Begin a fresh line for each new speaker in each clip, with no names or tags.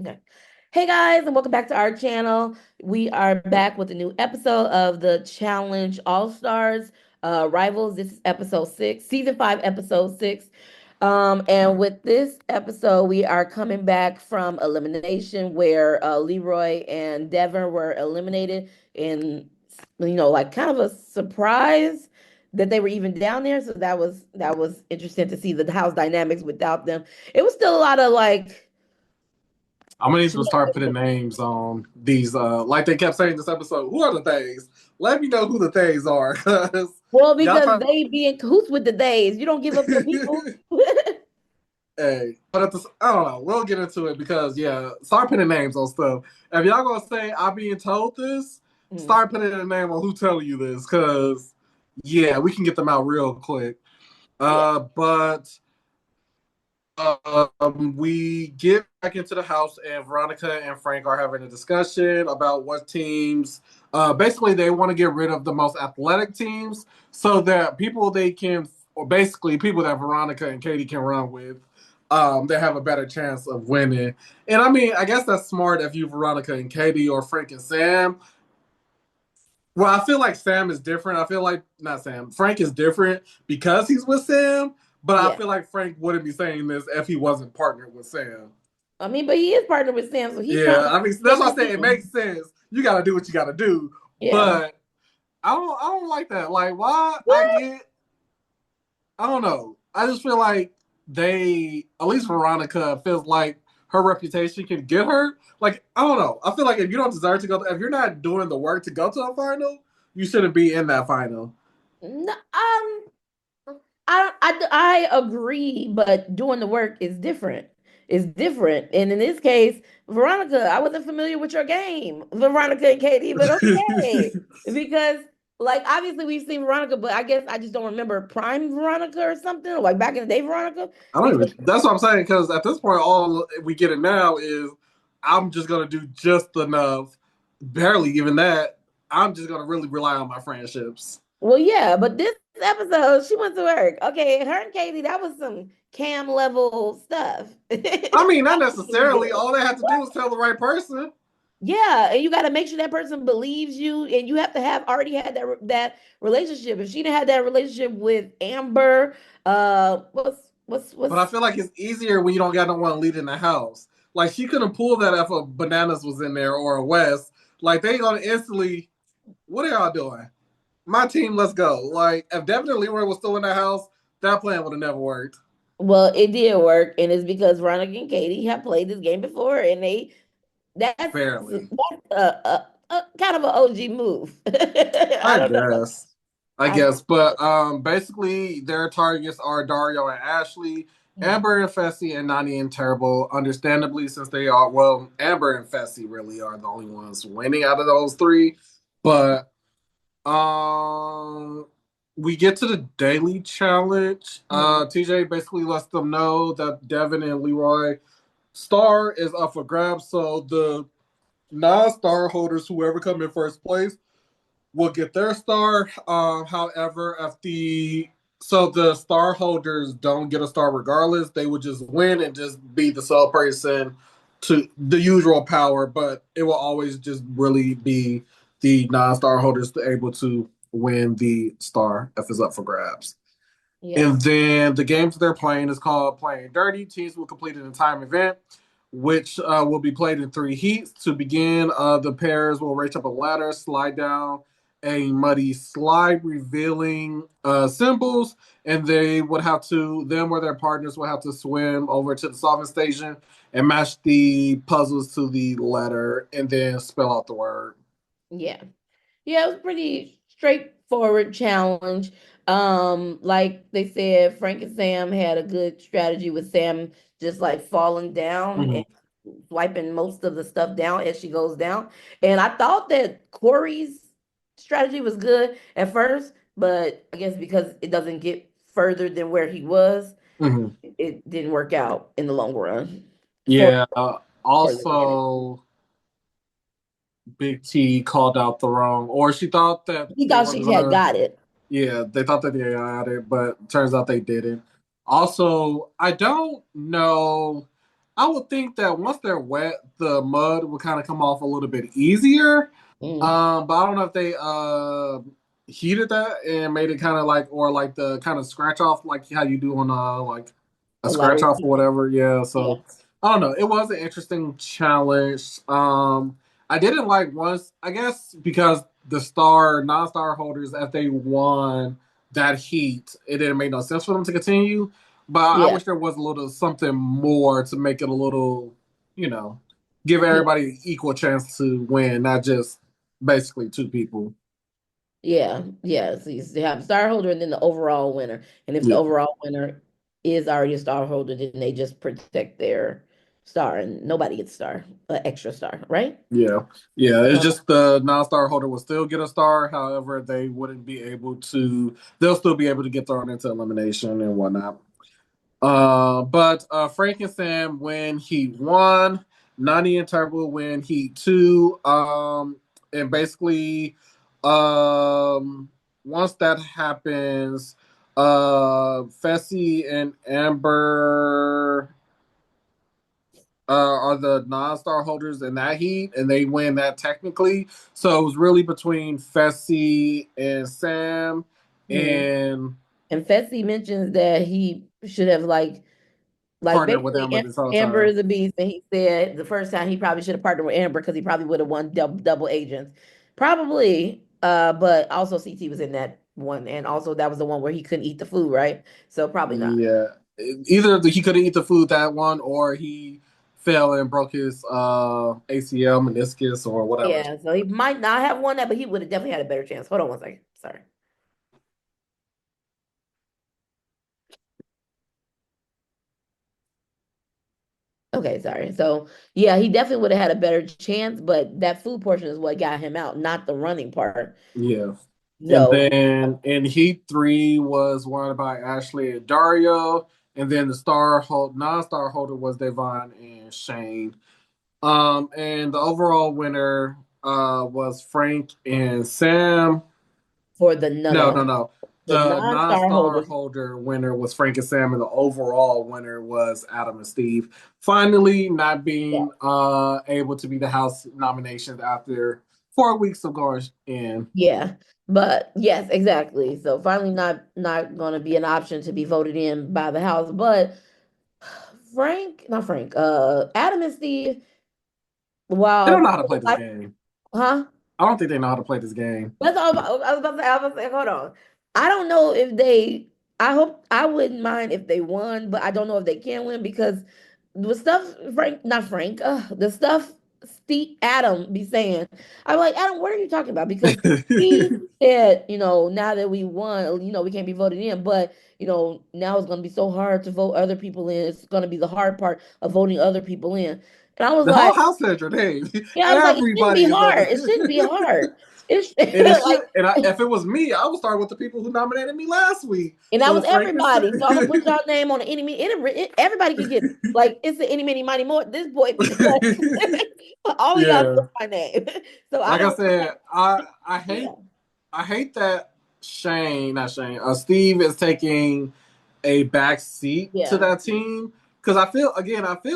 Okay. Hey guys, and welcome back to our channel. We are back with a new episode of the Challenge All Stars Rivals. This is episode 6, season 5, episode 6. And with this episode, we are coming back from elimination where Leroy and Devin were eliminated in, like kind of a surprise that they were even down there. So that was interesting to see the house dynamics without them. It was still a lot of like.
I'm gonna need to start putting names on these. Like they kept saying this episode, who are the things? Let me know who the things are, because
Well,
y'all
because
try.
they be in cahoots with the days. You don't give up your people.
Hey, but I don't know. We'll get into it because yeah, start putting names on stuff. If y'all gonna say I'm being told this,
Mm,
start putting a name on who telling you this, because yeah, we can get them out real quick.
yeah.
But we get back into the house, and Veronica and Frank are having a discussion about what teams. Basically, they want to get rid of the most athletic teams so that people they can, or basically people that Veronica and Katie can run with, they have a better chance of winning. And I mean, I guess that's smart if you Veronica and Katie or Frank and Sam. Well, I feel like Sam is different. I feel like not Sam. Frank is different because he's with Sam, but I
Yeah.
feel like Frank wouldn't be saying this if he wasn't partnered with Sam.
I mean, but he is partnered with Sam, so he's trying
Yeah,
to
I mean that's
get
why I
the
say it
team.
makes sense. You got to do what you got to do,
Yeah.
but I don't like that. Like, why?
What?
I don't know. I just feel like they, at least Veronica, feels like her reputation can get her. Like, I don't know. I feel like if you don't deserve to go, if you're not doing the work to go to a final, you shouldn't be in that final.
No, I agree, but doing the work is different. It's different. And in this case, Veronica, I wasn't familiar with your game, Veronica and Katie, but okay. Because like obviously we've seen Veronica, but I guess I just don't remember Prime Veronica or something, like back in the day Veronica.
I don't
Because
even. That's what I'm saying. Because at this point, all we get it now is I'm just gonna do just enough. Barely even that. I'm just gonna really rely on my friendships.
well, yeah, but this episode, she went to work. Okay, her and Katie, that was some cam level stuff.
I mean, not necessarily. All they have to do is tell the right person.
Yeah, and you got to make sure that person believes you, and you have to have already had that relationship. If she didn't have that relationship with Amber,
But I
what's
feel like it's easier when you don't got no one leading the house. Like she couldn't pull that if a bananas was in there or a West. Like they gonna instantly. What are y'all doing? My team, let's go. Like if Devin and Leroy was still in the house, that plan would have never worked.
well, it did work, and it's because Veronica and Katie have played this game before, and
Barely.
that's a kind of an OG move. I
I
don't know.
guess. I
I
guess. But basically their targets are Dario and Ashley, Amber and Fessy, and Nani and Terrible. Understandably, since they are Amber and Fessy really are the only ones winning out of those three. But we get to the daily challenge.
Mhm.
TJ basically lets them know that Devin and Leroy star is up for grabs. So the non-star holders, whoever come in first place, will get their star. However, if the star holders don't get a star regardless, they would just win and just be the sole person to the usual power. But it will always just really be the non-star holders able to win the star if it's up for grabs.
Yeah.
And then the games they're playing is called Playing Dirty. Teams will complete an time event, which will be played in three heats. To begin, the pairs will race up a ladder, slide down a muddy slide, revealing symbols, and them or their partners will have to swim over to the solving station and match the puzzles to the letter and then spell out the word.
Yeah. Yeah, it was pretty straightforward challenge. Like they said, Frank and Sam had a good strategy with Sam just like falling down and
Mhm.
wiping most of the stuff down as she goes down. And I thought that Corey's strategy was good at first, but I guess because it doesn't get further than where he was,
Mhm.
it didn't work out in the long run for
Yeah.
for the beginning.
Also, Big T called out the wrong, or she thought that
He
they
thought
weren't
she had
gonna.
got it.
Yeah, they thought that they had it, but turns out they didn't. Also, I don't know. I would think that once they're wet, the mud would kind of come off a little bit easier.
Mm,
But I don't know if they heated that and made it kind of like, or like the kind of scratch off, like how you do on like a
a
scratch
lottery
off or
ticket.
whatever. Yeah.
Yeah.
So I don't know. It was an interesting challenge. I didn't like once, I guess, because the non-star holders, as they won that heat, it didn't make no sense for them to continue. But I
Yeah.
wish there was a little something more to make it a little, you know, give
Yeah.
everybody equal chance to win, not just basically two people.
Yeah. Yeah. So you have star holder and then the overall winner. And if the
Yeah,
overall winner is already a star holder, then they just protect their star and nobody gets star, extra star, right?
yeah, yeah. It's
Uh,
just the non-star holder will still get a star. However, they wouldn't be able to. They'll still be able to get thrown into elimination and whatnot. But Frank and Sam win Heat 1, Nani and Turbo win Heat 2. And basically, um, once that happens, Fessy and Amber are the non-star holders in that heat, and they win that technically. So it was really between Fessy and Sam,
mhm.
and
And Fessy mentions that he should have like
partnered with
basically
Amber this whole
Amber
time.
is a beast, and he said the first time he probably should have partnered with Amber because he probably would have won double agents, probably. But also CT was in that one, and also that was the one where he couldn't eat the food, right? So probably not.
Yeah, either he couldn't eat the food that one, or he fell and broke his ACL, meniscus, or whatever.
Yeah, so he might not have won that, but he would have definitely had a better chance. Hold on one second. Sorry. Okay, sorry. So yeah, he definitely would have had a better chance, but that food portion is what got him out, not the running part.
Yeah. And
So
then in Heat 3 was won by Ashley and Dario. And then the non-star holder was Devon and Shane. And the overall winner was Frank and Sam.
for the no
No,
no
no, no.
the
The
non-star
non-star
holders
holder winner was Frank and Sam, and the overall winner was Adam and Steve. Finally, not being able to be the house nominations after 4 weeks of going in.
Yeah, but yes, exactly. So finally, not going to be an option to be voted in by the House. But not Frank, Adam and Steve,
They don't
while
know how to play this game.
huh?
I don't think they know how to play this game.
That's all I was about to say. I was about to say, hold on. I don't know if they. I hope I wouldn't mind if they won, but I don't know if they can win because the stuff Frank, not Frank, the stuff Steve Adam be saying. I'm like, Adam, what are you talking about? Because he said, now that we won, we can't be voted in, but now it's going to be so hard to vote other people in. It's going to be the hard part of voting other people in. And I was
The
like,
whole house said your name.
yeah, I was like, it shouldn't be
Everybody is
hard.
voting.
It shouldn't be hard. It's
And it should.
like.
And if it was me, I would start with the people who nominated me last week.
And that
So
was
Frank is.
everybody. So I'm gonna put y'all name on the enemy. Everybody can get it. Like it's the enemy, many, mighty more. This boy, all of y'all
Yeah.
know my name. So I
Like I
don't.
said, I
Yeah,
hate I hate that Shane, not Shane, Steve is taking a back seat to
yeah.
that team because I feel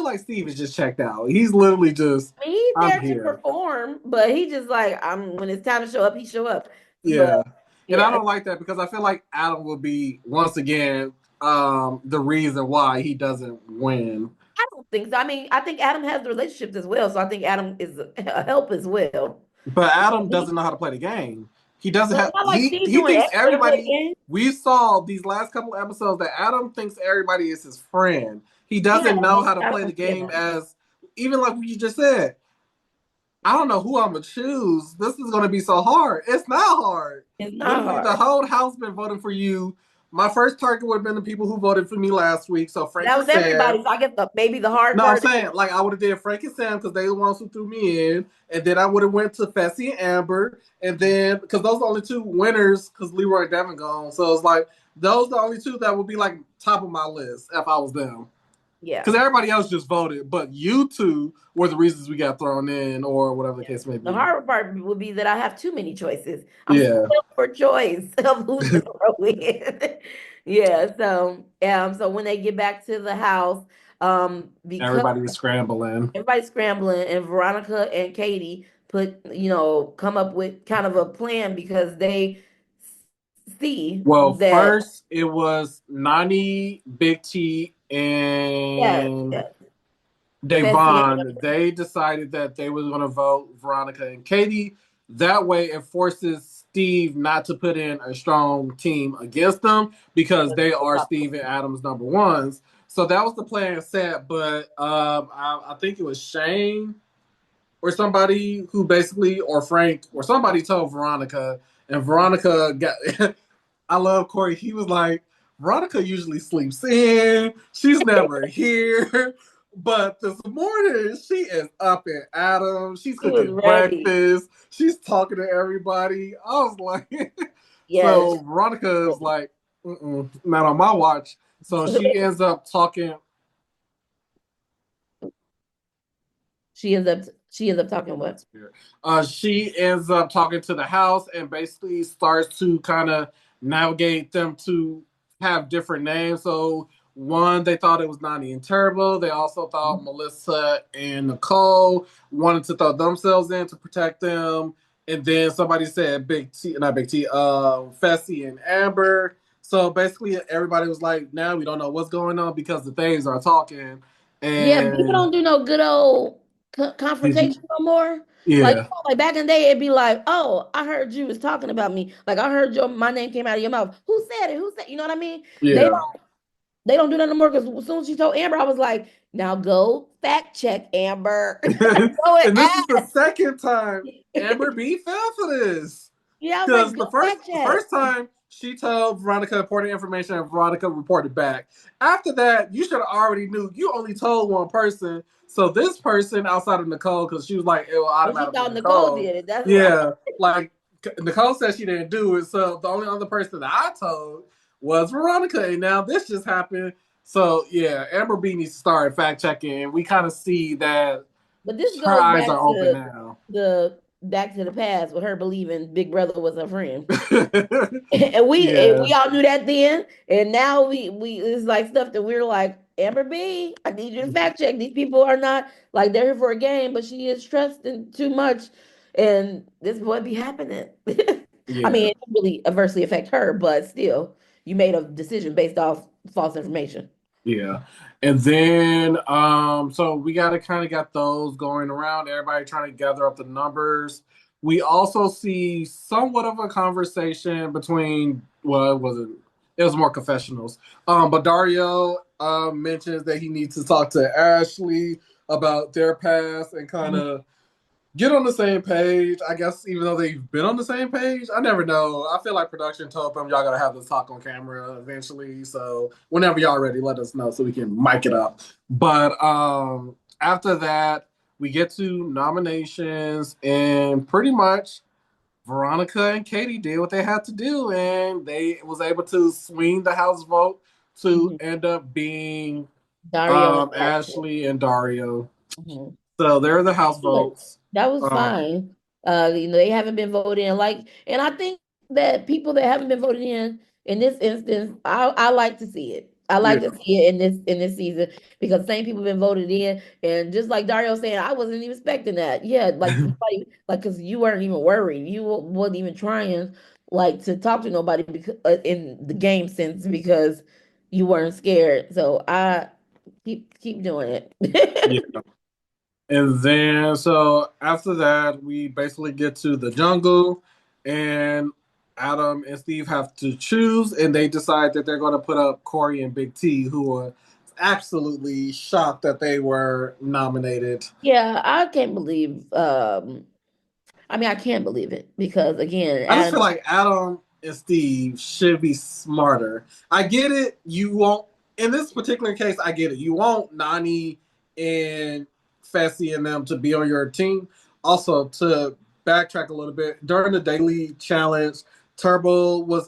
like Steve is just checked out. He's literally just,
I mean, he's
I'm
there to
here.
perform, but he just like I'm. When it's time to show up, he show up. But
Yeah, and I
yeah,
don't like that because I feel like Adam will be once again the reason why he doesn't win.
I don't think so. I mean, I think Adam has the relationships as well, so I think Adam is a help as well.
But
So
Adam doesn't know how to play the game. He doesn't
but it's
have.
not like Steve
He
doing
thinks
extra to play the
everybody.
game.
We saw these last couple episodes that Adam thinks everybody is his friend. He
Yeah,
doesn't know how to
I
play the
don't see
game
that.
as, even like what you just said. I don't know who I'm gonna choose. This is gonna be so hard. It's not hard.
It's not
Literally, the
hard.
whole house been voting for you. My first target would have been the people who voted for me last week. So Frank
That
and
was everybody.
Sam.
So I guess maybe the hard
No, I'm
part is
saying like I would have did Frank and Sam because they the ones who threw me in, and then I would have went to Fessy and Amber, and then because those are the only two winners because Leroy and Devin gone, so it's like those are the only two that would be like top of my list if I was them.
yeah,
Because everybody else just voted, but you two were the reasons we got thrown in, or whatever the
yeah.
case may
The
be.
hard part would be that I have too many choices. I'm
Yeah,
spoiled for choice of who to throw in. Yeah. So when they get back to the house, Because
Everybody was scrambling.
everybody's scrambling, and Veronica and Katie come up with kind of a plan because they see
Well,
that
first it was Nani, Big T,
yes,
and
yes, Fessy and
Devon. They decided that they was going to vote Veronica and Katie. That way, it forces Steve not to put in a strong team against them because they are Steve and Adam's number ones. So that was the plan set. But I think it was Shane or somebody who basically, or Frank, or somebody told Veronica, and Veronica got. I love Corey. He was like, Veronica usually sleeps in. She's never here. But this morning, she is up at Adam. She's
she was
cooking
ready.
breakfast. She's talking to everybody. I was like,
Yes.
so Veronica is like, mm-mm, not on my watch. So she ends up talking.
She ends up talking what?
She ends up talking to the house and basically starts to kind of navigate them to have different names. So one, they thought it was Nani and Turbo. They also thought Melissa and Nicole wanted to throw themselves in to protect them. And then somebody said Big T, not Big T, Fessy and Amber. So basically, everybody was like, now we don't know what's going on because the things are talking.
Yeah, people
And
don't do no good old
did you?
confrontation no more. Like,
Yeah,
like back in the day, it'd be like, "Oh, I heard you was talking about me. Like, I heard my name came out of your mouth. Who said it? Who said? You know what I mean? They
yeah.
don't, they don't do that no more. Because as soon as she told Amber, I was like, "Now go fact check Amber. Go and
And this is the
ask."
second time Amber B fell for this.
Yeah, I was like,
Because
"Go
the first
fact
the
check."
first time she told Veronica important information and Veronica reported back. After that, you should have already knew you only told one person. So this person outside of Nicole, because she was like, it will
Well, she
automatically
thought Nicole
Nicole.
did it. That's why.
Yeah. Like Nicole said she didn't do it. So the only other person that I told was Veronica. And now this just happened. So yeah, Amber B needs to start fact checking. And we kind of see that
But this
her
goes
eyes
back
are open
to
now.
the past with her believing Big Brother was her friend. And we
Yeah,
all knew that then, and now we it's like stuff that we're like, Amber B, I need you to fact check. These people are not like they're here for a game, but she is trusting too much, and this would be happening. I mean,
yeah,
it didn't really adversely affect her, but still, you made a decision based off false information.
yeah. And then so we gotta kind of got those going around, everybody trying to gather up the numbers. We also see somewhat of a conversation between, well, it was more confessionals. But Dario mentions that he needs to talk to Ashley about their past and kind of get on the same page. I guess even though they've been on the same page, I never know. I feel like production told them y'all gotta have this talk on camera eventually. So whenever y'all ready, let us know so we can mic it up. But after that, we get to nominations, and pretty much Veronica and Katie did what they had to do, and they was able to swing the House vote to
Mhm.
end up being
Dario and Ashley.
Ashley and Dario.
Mhm.
So they're the House
Good.
votes.
That was
Um,
fine. They haven't been voted in like, and I think that people that haven't been voted in this instance, I like to see it. I
yeah,
like to see it in this season because same people been voted in, and just like Dario saying, I wasn't even expecting that. Yeah, like nobody, like because you weren't even worried, you wasn't even trying like to talk to nobody because in the game sense because you weren't scared. So I keep doing
yeah.
it.
And then so after that, we basically get to the jungle, and Adam and Steve have to choose, and they decide that they're going to put up Corey and Big T, who were absolutely shocked that they were nominated.
Yeah, I can't believe. I mean, I can't believe it because again,
I just feel
Adam.
like Adam and Steve should be smarter. I get it. You won't, in this particular case, I get it. You want Nani and Fessy and them to be on your team. Also, to backtrack a little bit, during the daily challenge, Turbo was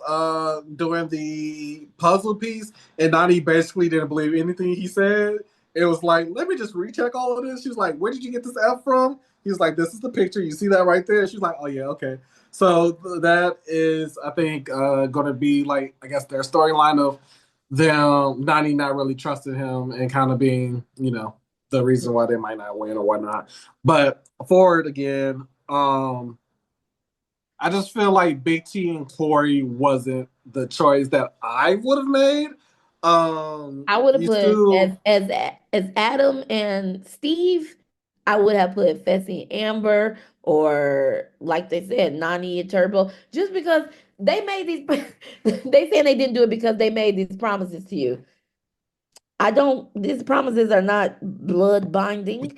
doing the puzzle piece, and Nani basically didn't believe anything he said. It was like, let me just recheck all of this. She was like, where did you get this F from? He was like, this is the picture. You see that right there? She was like, oh, yeah, okay. So that is, I think, going to be like, I guess, their storyline of them Nani not really trusting him and kind of being, the reason why they might not win or whatnot. But forward again, I just feel like Big T and Corey wasn't the choice that I would have made.
I would have
You
put
still,
as Adam and Steve. I would have put Fessy and Amber, or like they said, Nani and Turbo, just because they made these. They saying they didn't do it because they made these promises to you. I don't. These promises are not blood binding.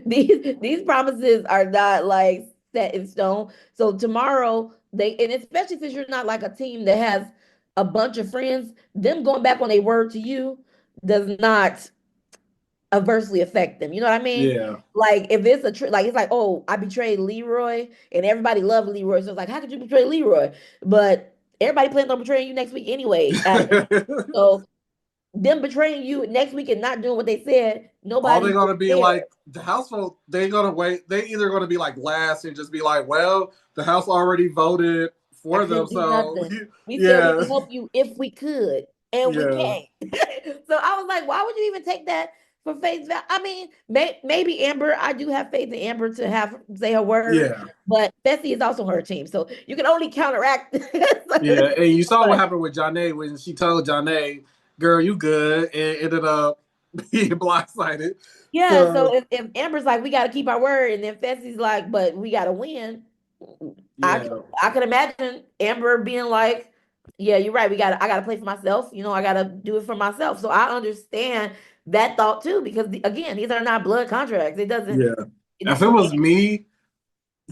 These promises are not like set in stone. So tomorrow and especially since you're not like a team that has a bunch of friends, them going back on a word to you does not adversely affect them. You know what I mean?
yeah,
Like if it's like it's like, oh, I betrayed Leroy and everybody loved Leroy. So it's like, how could you betray Leroy? But everybody plans on betraying you next week anyway. So them betraying you next week and not doing what they said,
all
nobody's
they're gonna be
there.
like the household. They're gonna wait. They either gonna be like last and just be like, well, the house already voted
I
for them,
couldn't do
so
nothing. We said we
yeah,
could help you if we could, and we
yeah,
can't. So I was like, why would you even take that for face value? I mean, maybe Amber, I do have faith in Amber to have say her word,
yeah.
but Bessie is also her team. So you can only counteract
Yeah, and you
so
saw what
much.
happened with Janae when she told Janae, "Girl, you good," and ended up being blindsided.
Yeah,
So
so if Amber's like, we got to keep our word, and then Fessy's like, but we got to win. I could
yeah,
I could imagine Amber being like, yeah, you're right. I got to play for myself. I got to do it for myself. So I understand that thought too, because again, these are not blood contracts. It doesn't.
yeah. If it
You
was
can't.
me,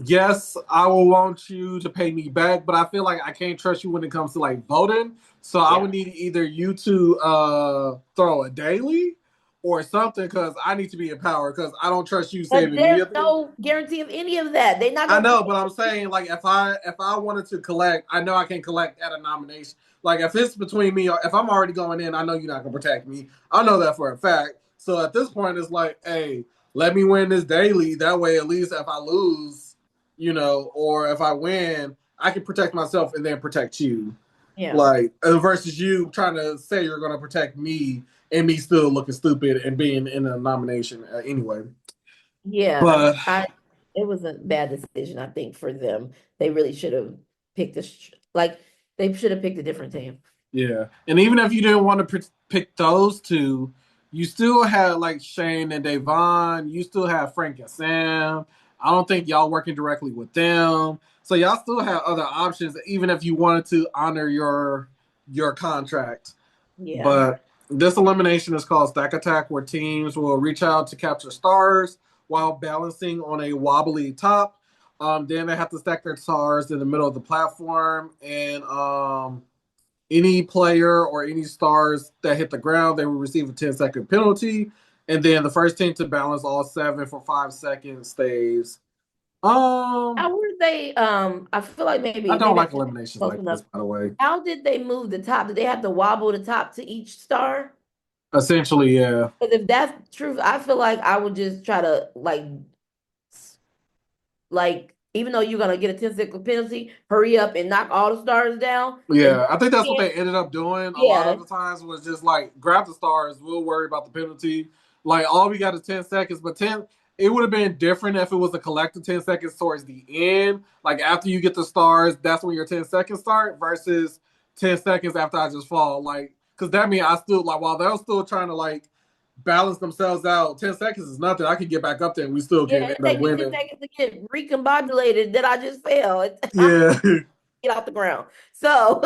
yes, I will want you to pay me back, but I feel like I can't trust you when it comes to like voting. So I
Yeah,
would need either you to throw a daily or something because I need to be in power because I don't trust you
but
saving me
there's
at the end.
no guarantee of any of that. They're not
I
gonna
know,
protect
but I'm saying like if I wanted to collect, I know I can collect at a nomination. Like if it's between me or if I'm already going in, I know you're not gonna protect me. I know that for a fact. So at this point, it's like, hey, let me win this daily. That way, at least if I lose, or if I win, I can protect myself and then protect you.
Yeah,
Like versus you trying to say you're gonna protect me and me still looking stupid and being in a nomination anyway.
yeah.
But
I It was a bad decision, I think, for them. They really should have picked like they should have picked a different team.
yeah, and even if you didn't want to pick those two, you still had like Shane and Davon. You still have Frank and Sam. I don't think y'all working directly with them, so y'all still have other options. Even if you wanted to honor your contract,
Yeah.
but this elimination is called Stack Attack, where teams will reach out to capture stars while balancing on a wobbly top. Then they have to stack their stars in the middle of the platform, and any player or any stars that hit the ground, they will receive a 10-second penalty. And then the first team to balance all seven for 5 seconds stays. Um,
How were they? I feel like
I
maybe
don't
maybe
like
I'm not
eliminations
close
like
enough.
this, by the way.
How did they move the top? Did they have to wobble the top to each star?
Essentially, yeah.
Because if that's true, I feel like I would just try to even though you're gonna get a 10-second penalty, hurry up and knock all the stars down. And
Yeah, I think that's what
then,
they ended up doing a lot
yeah,
of the times was just like grab the stars, we'll worry about the penalty. Like all we got is 10 seconds, but it would have been different if it was a collective 10 seconds towards the end. Like after you get the stars, that's when your 10 seconds start versus 10 seconds after I just fall. Like because that means I still like while they're still trying to like balance themselves out, 10 seconds is nothing. I can get back up there and we still
yeah,
can
it
end up
take me 10
winning.
seconds to get recombobulated that I just fell. I'm
Yeah.
get off the ground. So,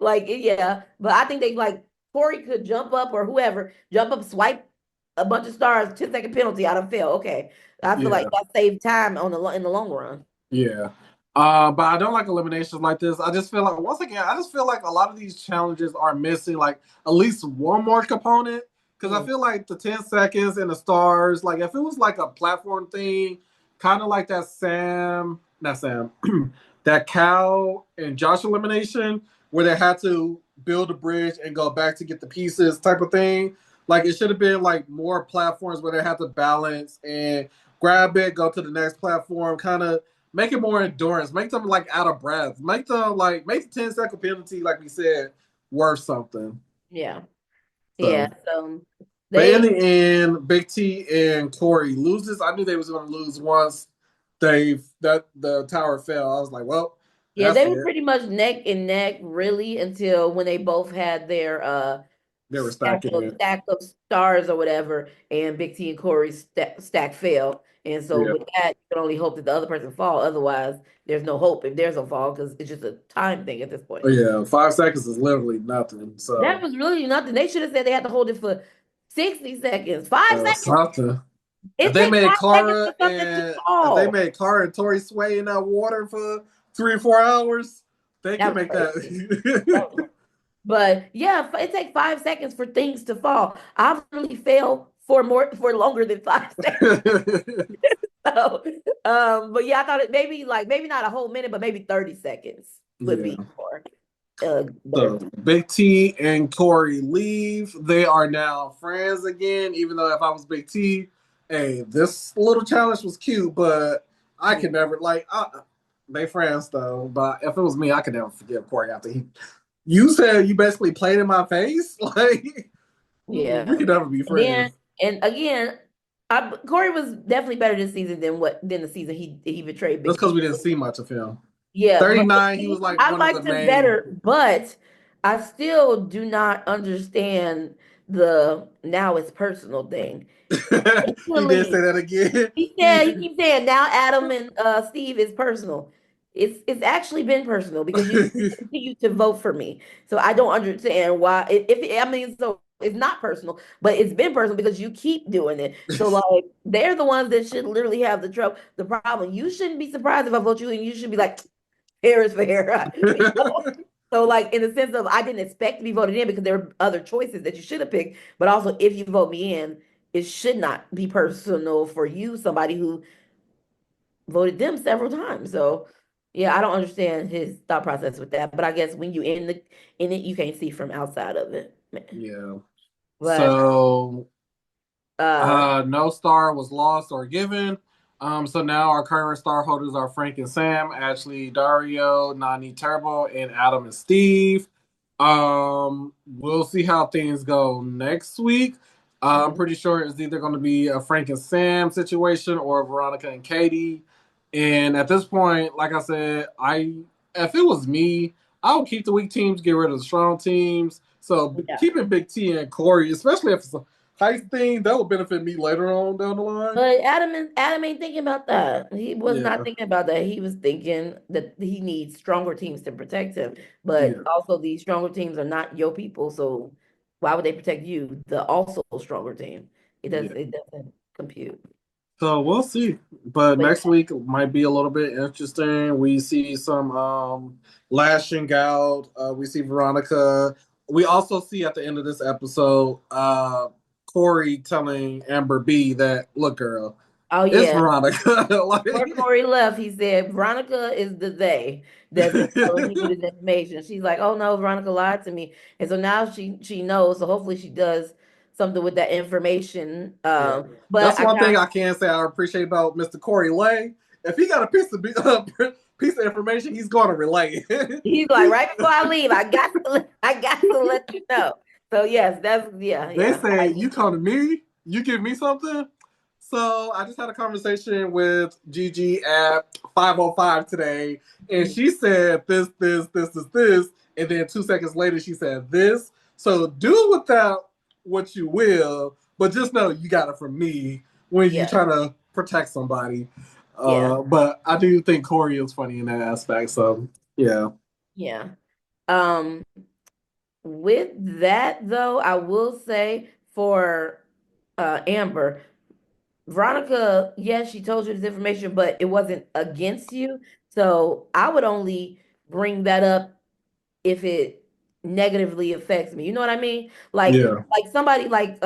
yeah, but I think they like Corey could jump up or whoever jump up, swipe a bunch of stars, 10-second penalty. I don't feel okay. I feel like
Yeah.
that saved time in the long run.
Yeah. But I don't like eliminations like this. I just feel like once again, I just feel like a lot of these challenges are missing like at least one more component. Because I
Mm.
feel like the 10 seconds and the stars, like if it was like a platform thing, kind of like that not Sam, that Cal and Josh elimination, where they had to build a bridge and go back to get the pieces type of thing. Like it should have been like more platforms where they had to balance and grab it, go to the next platform, kind of make it more endurance, make them like out of breath, make the 10-second penalty, like we said, worth something.
Yeah. Yeah.
So,
So
but in
they,
the end, Big T and Corey loses. I knew they was going to lose once that the tower fell. I was like, well,
yeah,
that's
they were
it.
pretty much neck and neck really until when they both had their
They were stacking it.
stack of stars or whatever, and Big T and Corey's stack failed. And so
Yeah.
with that, you can only hope that the other person fall. Otherwise, there's no hope if there's a fall because it's just a time thing at this point.
But yeah, 5 seconds is literally nothing.
That
So
was really nothing. They should have said they had to hold it for 60 seconds. 5 seconds.
something. If
It
they
takes
made
5 seconds
Kara
for something to
and if they
fall.
made Kara and Tori sway in that water for 3 or 4 hours, they
That
can
was
make
crazy.
that.
That was But yeah, it takes 5 seconds for things to fall. I've really failed for longer than 5 seconds. So, but yeah, I thought it maybe not a whole minute, but maybe 30 seconds would
Yeah.
be more better.
So Big T and Corey leave. They are now friends again. Even though if I was Big T, hey, this little challenge was cute, but I
Yeah,
could never they friends though. But if it was me, I could never forgive Corey after he. You said you basically played in my face. Like we
yeah.
could never be
And then
friends.
and again, Corey was definitely better this season than the season he betrayed
That's
Big
because
T.
we didn't see much of him.
Yeah, but
39, he was
see,
like
I
one of the
liked him
main.
better, but I still do not understand the now it's personal thing.
He did say
Literally,
that again.
he keeps saying now Adam and Steve is personal. It's actually been personal because you continue to vote for me. So I don't understand why. If I mean, so it's not personal, but it's been personal because you keep doing it. So like they're the ones that should literally have the problem. You shouldn't be surprised if I vote you, and you should be like, hair is fair. You know? So, like, in the sense of, I didn't expect to be voted in because there are other choices that you should have picked. But also, if you vote me in, it should not be personal for you, somebody who voted them several times. So, yeah, I don't understand his thought process with that. But I guess when you in it, you can't see from outside of it.
Yeah.
But
So
uh,
no star was lost or given. So now our current star holders are Frank and Sam, Ashley, Dario, Nani Turbo, and Adam and Steve. We'll see how things go next week. I'm
mhm,
pretty sure it's either going to be a Frank and Sam situation or Veronica and Katie. And at this point, like I said, I if it was me, I would keep the weak teams, get rid of the strong teams. So
yeah.
keeping Big T and Corey, especially if it's a heist thing, that will benefit me later on down the line.
But Adam ain't thinking about that. He was not
Yeah,
thinking about that. He was thinking that he needs stronger teams to protect him. But
yeah,
also, these stronger teams are not your people, so why would they protect you, the also stronger team?
yeah.
It doesn't compute.
So we'll see. But
But
next week might be a little bit interesting. We see some lashing out. We see Veronica. We also see at the end of this episode, Corey telling Amber B that, look, girl,
oh
it's
yeah,
Veronica.
before
Like,
Corey left, he said Veronica is the they that's been telling people this information. She's like, oh no, Veronica lied to me, and so now she knows. So hopefully she does something with that information.
yeah.
But
That's
I
one thing
kind
I can say I appreciate about Mr. Corey Lay. If he got a piece of information, he's going to relay.
He's like, right before I leave, I got to let you know. So yes, that's
They
yeah.
say you come to me, you give me something. So I just had a conversation with Gigi at 5:05 today, and she said this, and then 2 seconds later she said this. So do with that what you will, but just know you got it from me when you
Yeah,
try to protect somebody.
yeah,
But I do think Corey is funny in that aspect. So yeah,
yeah. Um, with that though, I will say for Amber, Veronica, yes, she told you this information, but it wasn't against you. So I would only bring that up if it negatively affects me. You know what I mean?
yeah,
Like somebody like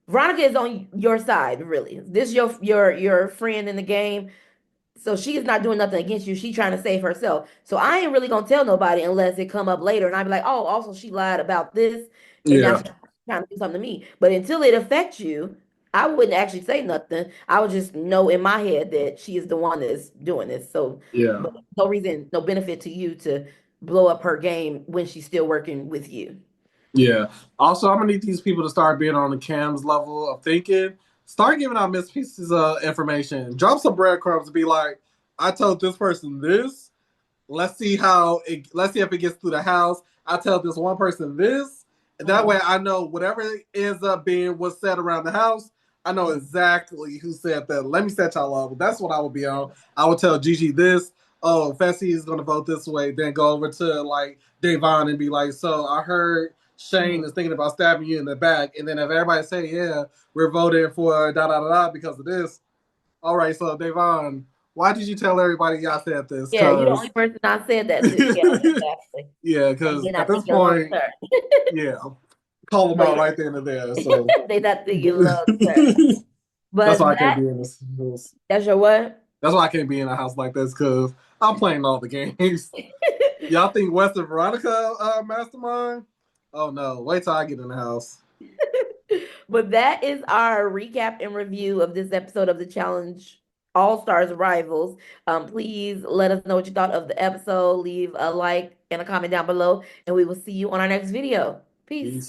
Veronica is on your side, really. This your friend in the game. So she is not doing nothing against you. She's trying to save herself. So I ain't really gonna tell nobody unless it come up later. And I'd be like, oh, also she lied about this, and now
yeah,
she's trying to do something to me. But until it affects you, I wouldn't actually say nothing. I would just know in my head that she is the one that's doing this. So,
yeah.
but no reason, no benefit to you to blow up her game when she's still working with you.
Yeah. Also, I'm gonna need these people to start being on the cams level of thinking. Start giving out missed pieces of information. Drop some breadcrumbs to be like, I told this person this. Let's see if it gets through the house. I tell this one person this, and that way
Mhm.
I know whatever ends up being what's said around the house. I know exactly who said that. Let me set y'all up. That's what I would be on. I would tell Gigi this. Oh, Fessy is gonna vote this way. Then go over to like Davon and be like, so I heard Shane
Mhm.
is thinking about stabbing you in the back. And then if everybody say, yeah, we're voting for da da da da because of this. All right, so Davon, why did you tell everybody I said this?
Yeah, you're the only
Because
person I said that to. Yeah, exactly.
yeah,
And
because
then I
at this
think you love
point,
her.
yeah, call them
But
out
yeah,
right then and there. So
they not think you love her.
that's
But
why I can't be in this.
that's your what?
That's why I can't be in a house like this because I'm playing all the games. Y'all think West and Veronica mastermind? Oh no! Wait till I get in the house.
But that is our recap and review of this episode of the Challenge All Stars Rivals. Please let us know what you thought of the episode. Leave a like and a comment down below, and we will see you on our next video. Peace.
Peace.